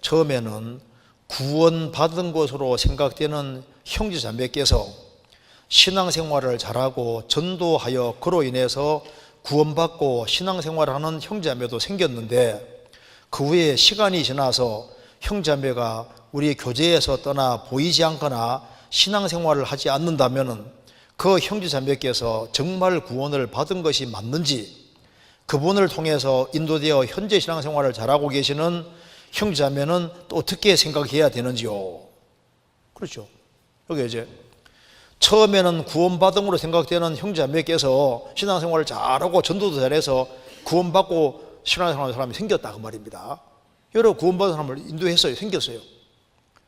처음에는 구원받은 것으로 생각되는 형제자매께서 신앙생활을 잘하고 전도하여 그로 인해서 구원받고 신앙생활을 하는 형제자매도 생겼는데, 그 후에 시간이 지나서 형제자매가 우리 교제에서 떠나 보이지 않거나 신앙생활을 하지 않는다면 그 형제자매께서 정말 구원을 받은 것이 맞는지, 그분을 통해서 인도되어 현재 신앙생활을 잘하고 계시는 형제자매는 또 어떻게 생각해야 되는지요? 그렇죠. 여기 이제 처음에는 구원받음으로 생각되는 형제자매께서 신앙생활을 잘하고 전도도 잘해서 구원받고 신앙생활하는 사람이 생겼다, 그 말입니다. 여러 구원받은 사람을 인도했어요. 생겼어요.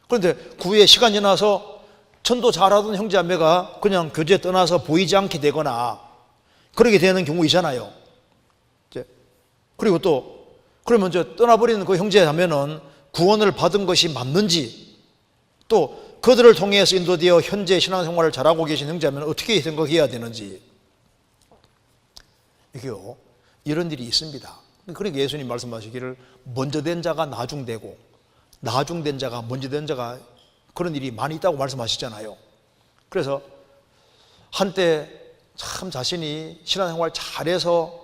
그런데 그 후에 시간 지나서 전도 잘하던 형제자매가 그냥 교제 떠나서 보이지 않게 되거나 그렇게 되는 경우 있잖아요. 그리고 또 그러면 이제 떠나버리는 그 형제자매는 구원을 받은 것이 맞는지, 또 그들을 통해서 인도되어 현재 신앙생활을 잘하고 계신 형제자매는 어떻게 생각해야 되는지, 이게요, 이런 일이 있습니다. 그러니까 예수님 말씀하시기를 먼저 된 자가 나중되고 나중된 자가 먼저 된 자가, 그런 일이 많이 있다고 말씀하시잖아요. 그래서 한때 참 자신이 신앙생활 잘해서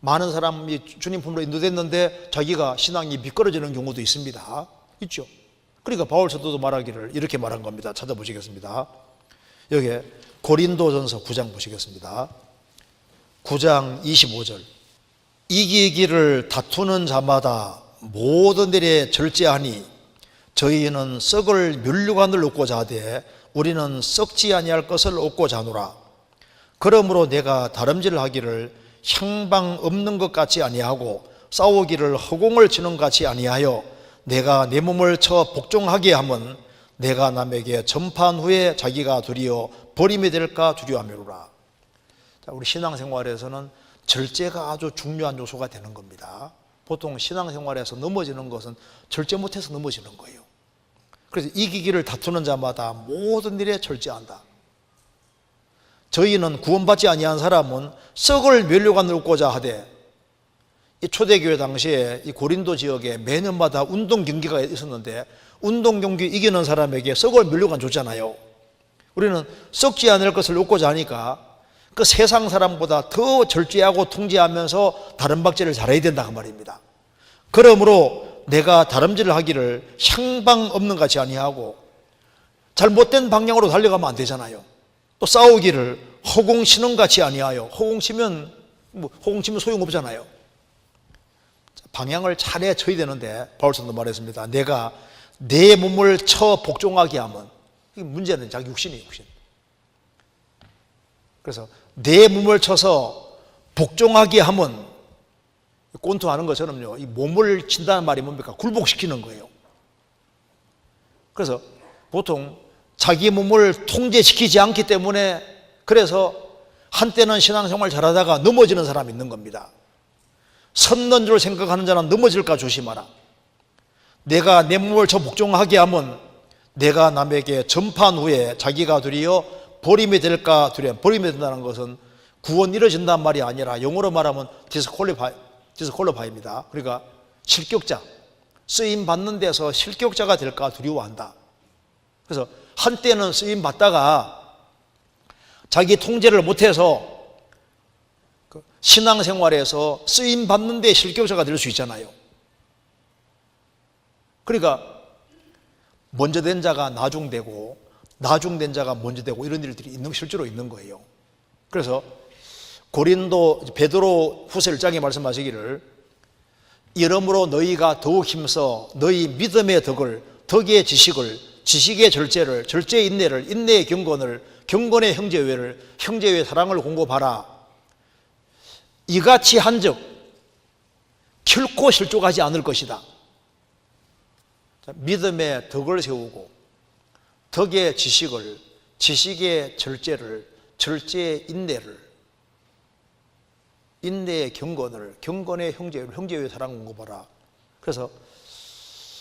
많은 사람이 주님 품으로 인도됐는데 자기가 신앙이 미끄러지는 경우도 있습니다. 있죠. 그러니까 바울 사도도 말하기를 이렇게 말한 겁니다. 찾아보시겠습니다. 여기 고린도전서 9장 보시겠습니다. 9장 25절. 이기기를 다투는 자마다 모든 일에 절제하니 저희는 썩을 면류관을 얻고자 하되 우리는 썩지 아니할 것을 얻고자 하노라. 그러므로 내가 다름질을 하기를 향방 없는 것 같이 아니하고 싸우기를 허공을 치는 것 같이 아니하여 내가 내 몸을 쳐 복종하게 하면 내가 남에게 전파한 후에 자기가 도리어 버림이 될까 두려워하미로라. 우리 신앙생활에서는 절제가 아주 중요한 요소가 되는 겁니다. 보통 신앙생활에서 넘어지는 것은 절제 못해서 넘어지는 거예요. 그래서 이기기를 다투는 자마다 모든 일에 절제한다. 저희는 구원받지 아니한 사람은 썩을 면류관을 얻고자 하되, 이 초대교회 당시에 이 고린도 지역에 매년마다 운동 경기가 있었는데 운동 경기 이기는 사람에게 썩을 면류관 줬잖아요. 우리는 썩지 않을 것을 얻고자 하니까 그 세상 사람보다 더 절제하고 통제하면서 다름박질을 잘해야 된다, 그 말입니다. 그러므로 내가 다름질을 하기를 향방 없는 같이 아니하고, 잘못된 방향으로 달려가면 안 되잖아요. 또 싸우기를 허공치는 같이 아니하여, 허공치면 소용없잖아요. 방향을 잘해 쳐야 되는데 바울사도 말했습니다. 내가 내 몸을 쳐 복종하게 하면, 이게 문제는 자기 육신이에요, 육신. 그래서 내 몸을 쳐서 복종하게 하면, 꼰투하는 것처럼요, 이 몸을 친다는 말이 뭡니까? 굴복시키는 거예요. 그래서 보통 자기 몸을 통제시키지 않기 때문에, 그래서 한때는 신앙생활 잘하다가 넘어지는 사람이 있는 겁니다. 섰는 줄 생각하는 자는 넘어질까 조심하라. 내가 내 몸을 저 복종하게 하면 내가 남에게 전파한 후에 자기가 도리어 버림이 될까 두려워. 버림이 된다는 것은 구원 이루어진다는 말이 아니라 영어로 말하면 디스퀄리파이입니다. 그러니까 실격자, 쓰임 받는 데서 실격자가 될까 두려워한다. 그래서 한때는 쓰임 받다가 자기 통제를 못해서 신앙생활에서 쓰임 받는 데 실격자가 될 수 있잖아요. 그러니까 먼저 된 자가 나중되고 나중된 자가 먼저 되고 이런 일들이 실제로 있는 거예요. 그래서 고린도 베드로 후서 1장에 말씀하시기를 이러므로 너희가 더욱 힘써 너희 믿음의 덕을, 덕의 지식을, 지식의 절제를, 절제의 인내를, 인내의 경건을, 경건의 형제회를, 형제회의 사랑을 공급하라. 이같이 한즉 결코 실족하지 않을 것이다. 믿음의 덕을 세우고 덕의 지식을, 지식의 절제를, 절제의 인내를, 인내의 경건을, 경건의 형제회를, 형제회의 사랑을 공급하라. 그래서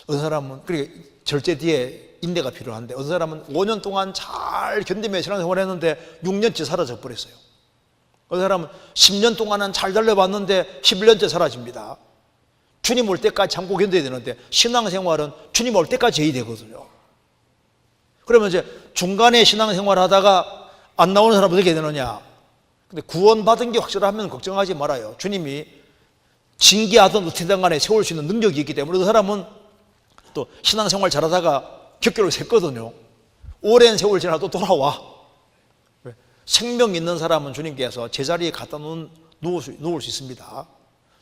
어느 사람은 그렇게 절제 뒤에 인내가 필요한데, 어느 사람은 5년 동안 잘 견디며 신앙생활을 했는데 6년째 사라져 버렸어요. 어느 사람은 10년 동안은 잘 달려봤는데 11년째 사라집니다. 주님 올 때까지 참고 견뎌야 되는데 신앙생활은 주님 올 때까지 해야 되거든요. 그러면 이제 중간에 신앙생활 하다가 안 나오는 사람은 어떻게 되느냐? 근데 구원받은 게 확실하면 걱정하지 말아요. 주님이 징계하든 어떻게든 간에 세울 수 있는 능력이 있기 때문에 그 사람은 또 신앙생활 잘하다가 격결을 샜거든요. 오랜 세월 지나도 돌아와. 생명 있는 사람은 주님께서 제자리에 갖다 놓을 수 있습니다.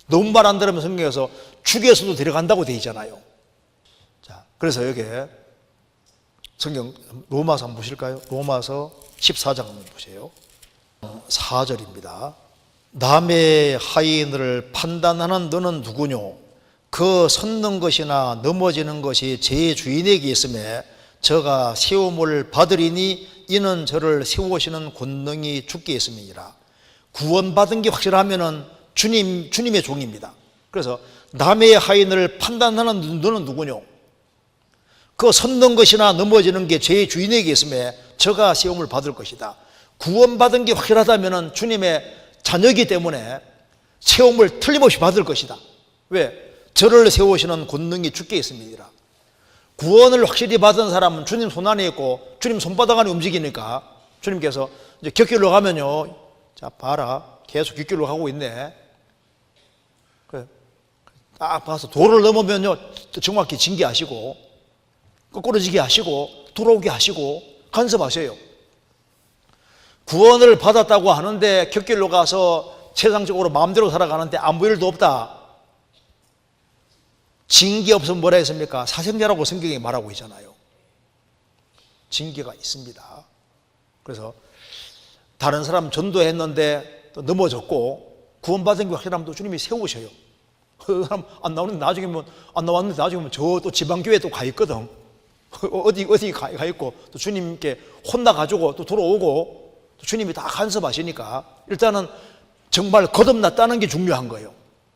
너무 말 안 들으면 성경에서 죽여서도 데려간다고 되어 있잖아요. 자, 그래서 여기 성경 로마서 한번 보실까요? 로마서 14장 한번 보세요. 4절입니다. 남의 하인을 판단하는 너는 누구뇨? 그 섰는 것이나 넘어지는 것이 제 주인에게 있음에 저가 세움을 받으리니 이는 저를 세우시는 권능이 주께 있음이니라. 구원받은 게 확실하면은 주님의 종입니다. 그래서 남의 하인을 판단하는 너는 누구뇨? 그 섰는 것이나 넘어지는 게 제 주인에게 있음에 저가 세움을 받을 것이다. 구원받은 게 확실하다면은 주님의 자녀이기 때문에 세움을 틀림없이 받을 것이다. 왜? 저를 세우시는 권능이 주께 있습니다. 구원을 확실히 받은 사람은 주님 손안에 있고 주님 손바닥 안에 움직이니까 주님께서 이제 곁길로 가면요, 자 봐라, 계속 곁길로 가고 있네. 그래, 딱 봐서 도를 넘으면요 정확히 징계하시고 거꾸러지게 하시고 돌아오게 하시고 간섭하셔요. 구원을 받았다고 하는데 곁길로 가서 세상적으로 마음대로 살아가는데 아무 일도 없다. 징계 없으면 뭐라 했습니까? 사생자라고 성경이 말하고 있잖아요. 징계가 있습니다. 그래서 다른 사람 전도했는데 또 넘어졌고 구원받은 게 확실하면 또 주님이 세우셔요. 그 사람 안 나오는데 나중에 안 나왔는데 나중에 저 또 지방교회 또 가 있거든. 어디 가 있고 또 주님께 혼나가지고 또 돌아오고 또 주님이 다 간섭하시니까 일단은 정말 거듭났다는 게 중요한 거예요.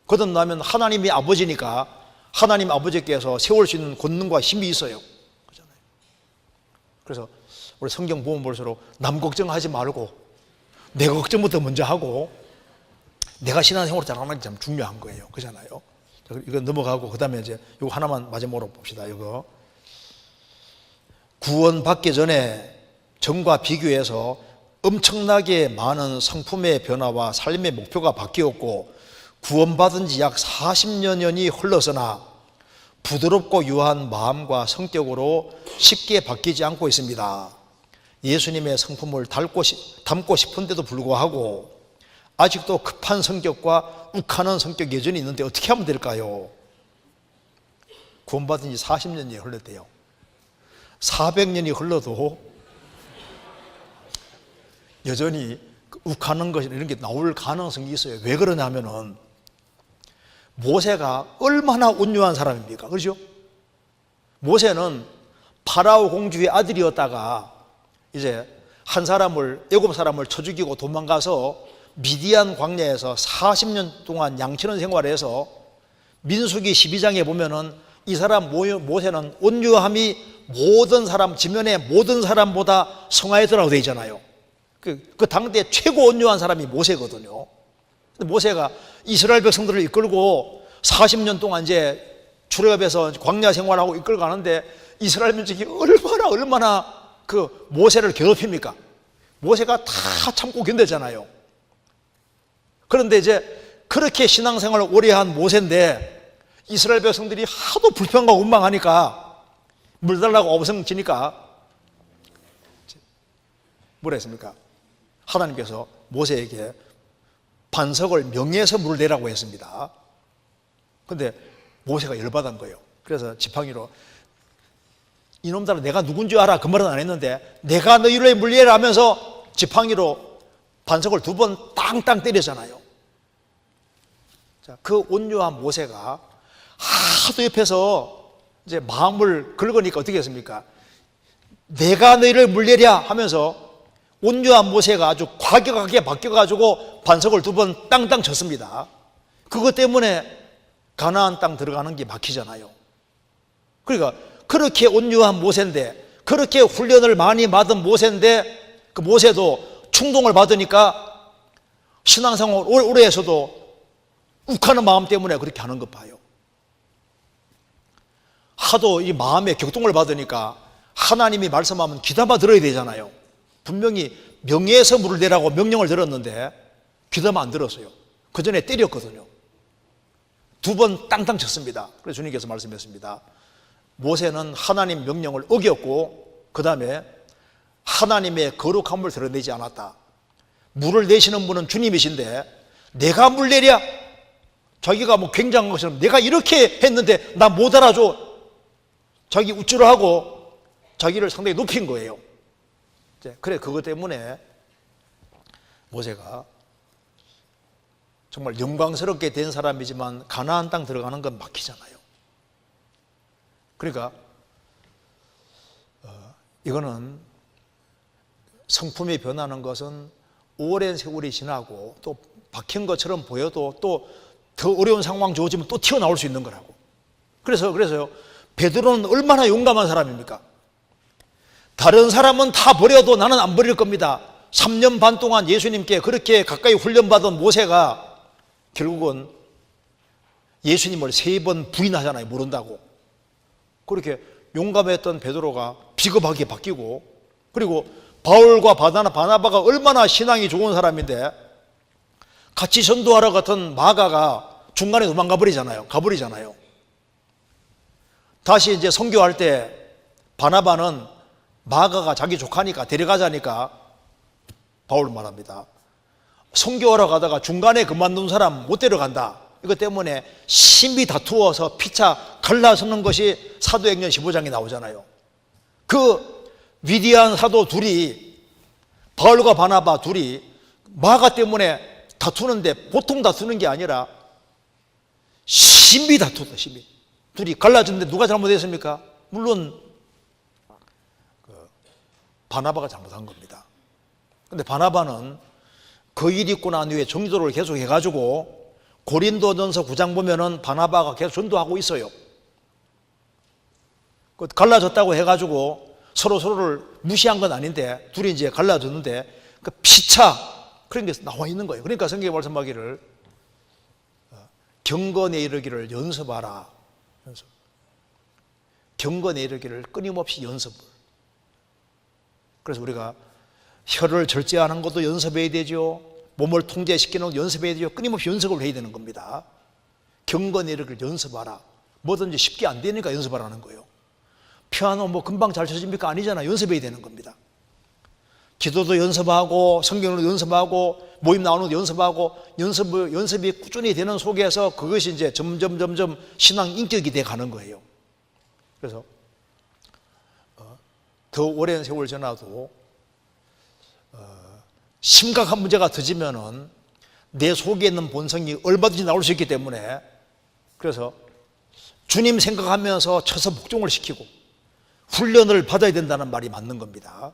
거듭나면 하나님이 아버지니까 하나님 아버지께서 세울 수 있는 권능과 힘이 있어요. 그렇잖아요. 그래서 우리 성경 보면 볼수록 남 걱정하지 말고 내 걱정부터 먼저 하고 내가 신앙생활을 잘하는 게 참 중요한 거예요. 그렇잖아요. 이거 넘어가고 그 다음에 이제 이거 하나만 마지막으로 봅시다. 이거 구원받기 전에 전과 비교해서 엄청나게 많은 성품의 변화와 삶의 목표가 바뀌었고 구원받은 지 약 40여년이 흘러서나 부드럽고 유한 마음과 성격으로 쉽게 바뀌지 않고 있습니다. 예수님의 성품을 담고 싶은데도 불구하고 아직도 급한 성격과 욱하는 성격 여전히 있는데 어떻게 하면 될까요? 구원받은 지 40년이 흘렀대요. 400년이 흘러도 여전히 욱하는 것 이런 게 나올 가능성이 있어요. 왜 그러냐면은 모세가 얼마나 온유한 사람입니까? 그렇죠? 모세는 파라오 공주의 아들이었다가 이제 한 사람을 애굽 사람을 쳐 죽이고 도망가서 미디안 광야에서 40년 동안 양치는 생활해서 민수기 12장에 보면은 이 사람 모세는 온유함이 모든 사람 지면의 모든 사람보다 성하였더라고 되어 있잖아요. 그 당대 최고 온유한 사람이 모세거든요. 근데 모세가 이스라엘 백성들을 이끌고 40년 동안 이제 출애굽에서 광야 생활하고 이끌고 가는데 이스라엘 민족이 얼마나 그 모세를 괴롭힙니까? 모세가 다 참고 견뎠잖아요. 그런데 이제 그렇게 신앙생활을 오래 한 모세인데 이스라엘 백성들이 하도 불평하고 원망하니까 물 달라고 어부성치니까 뭐라 했습니까? 하나님께서 모세에게 반석을 명해서 물을 내라고 했습니다. 그런데 모세가 열받은 거예요. 그래서 지팡이로 이놈들아 내가 누군지 알아? 그 말은 안 했는데 내가 너희를 물리해라 하면서 지팡이로 반석을 2번 땅땅 때렸잖아요. 자, 그 온유한 모세가 하도 옆에서 이제 마음을 긁으니까 어떻게 했습니까? 내가 너희를 물리해라 하면서 온유한 모세가 아주 과격하게 바뀌어가지고 반석을 2번 땅땅 쳤습니다. 그것 때문에 가나안 땅 들어가는 게 막히잖아요. 그러니까 그렇게 온유한 모세인데 그렇게 훈련을 많이 받은 모세인데 그 모세도 충동을 받으니까 신앙생활 오래 해서도 욱하는 마음 때문에 그렇게 하는 것 봐요. 하도 이 마음에 격동을 받으니까 하나님이 말씀하면 귀담아 들어야 되잖아요. 분명히 명예에서 물을 내라고 명령을 들었는데 귀담아 안 들었어요. 그 전에 때렸거든요. 2번 땅땅 쳤습니다. 그래서 주님께서 말씀했습니다. 모세는 하나님 명령을 어겼고 그 다음에 하나님의 거룩함을 드러내지 않았다. 물을 내시는 분은 주님이신데 내가 물 내랴? 자기가 뭐 굉장한 것처럼 내가 이렇게 했는데 나 못 알아줘. 자기 우쭐을 하고 자기를 상당히 높인 거예요. 그래, 그것 때문에 모세가 정말 영광스럽게 된 사람이지만 가나안 땅 들어가는 건 막히잖아요. 그러니까 이거는 성품이 변하는 것은 오랜 세월이 지나고 또 박힌 것처럼 보여도 또 더 어려운 상황 주어지면 또 튀어나올 수 있는 거라고. 그래서요, 베드로는 얼마나 용감한 사람입니까? 다른 사람은 다 버려도 나는 안 버릴 겁니다. 3년 반 동안 예수님께 그렇게 가까이 훈련받은 모세가 결국은 예수님을 3번 부인하잖아요. 모른다고. 그렇게 용감했던 베드로가 비겁하게 바뀌고, 그리고 바울과 바나바가 얼마나 신앙이 좋은 사람인데 같이 전도하러 갔던 마가가 중간에 도망가 버리잖아요. 가버리잖아요. 다시 이제 선교할 때 바나바는 마가가 자기 조카니까 데려가자니까 바울 말합니다. 선교하러 가다가 중간에 그만둔 사람 못 데려간다. 이것 때문에 심히 다투어서 피차 갈라서는 것이 사도행전 15장에 나오잖아요. 그 위대한 사도 둘이, 바울과 바나바 둘이 마가 때문에 다투는데 보통 다투는 게 아니라 심히 다투다. 심히 둘이 갈라졌는데 누가 잘못했습니까? 물론 바나바가 잘못한 겁니다. 근데 바나바는 그 일 있고 난 후에 정도를 계속 해가지고 고린도전서 9장 보면은 바나바가 계속 전도하고 있어요. 갈라졌다고 해가지고 서로를 무시한 건 아닌데 둘이 이제 갈라졌는데 그 피차 그런 게 나와 있는 거예요. 그러니까 성경에 말씀하기를 경건에 이르기를 연습하라. 경건에 이르기를 끊임없이 연습을. 그래서 우리가 혀를 절제하는 것도 연습해야 되죠. 몸을 통제시키는 것도 연습해야 되죠. 끊임없이 연습을 해야 되는 겁니다. 경건에 이르기를 연습하라. 뭐든지 쉽게 안 되니까 연습하라는 거예요. 피아노 뭐 금방 잘 쳐집니까? 아니잖아. 연습해야 되는 겁니다. 기도도 연습하고 성경도 연습하고 모임 나오는 것도 연습하고 연습이 꾸준히 되는 속에서 그것이 이제 점점 신앙 인격이 돼 가는 거예요. 그래서 더 오랜 세월 지나도 심각한 문제가 터지면은 내 속에 있는 본성이 얼마든지 나올 수 있기 때문에 그래서 주님 생각하면서 쳐서 복종을 시키고 훈련을 받아야 된다는 말이 맞는 겁니다.